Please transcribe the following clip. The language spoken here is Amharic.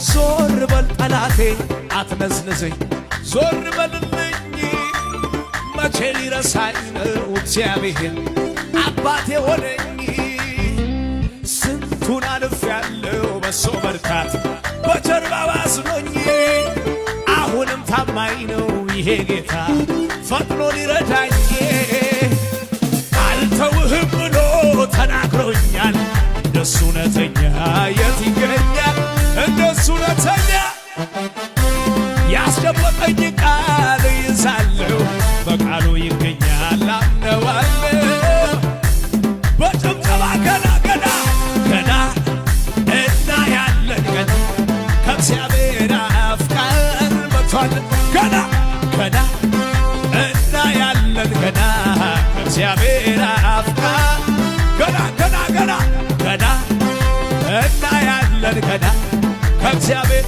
ዞር በል ጠላቴ አትነዝንዘኝ ዞር በልልኝ መቼ ሊረሳኝ ነው እግዚአብሔር አባቴ ሆነኝ ስንቱን አልፌያለሁ በሶ መርካት በጀርባው አዝኖኝ አሁንም ታማኝ ነው ይሄ ጌታ ፈጥኖ ሊረዳኝ አልተውህም ብሎ ተናግሮኛል እንደሱ እውነተኛ የት ይገኛል እንደሱ እውነተኛ ያስጨበጠኝ ቃል ይዛለሁ በቃሉ ይገኛል አምነዋለሁ በጭብጨባ ገና ገና ገና እና ያለን ገና ከእግዚአብሔር አፍ ቃል መጥቷል ገና ገና እና ያለን ገና ከእግዚአብሔር አፍ ቃል ገና ገና ገና ገና እና ያለን ገና ከእግዚአብሔር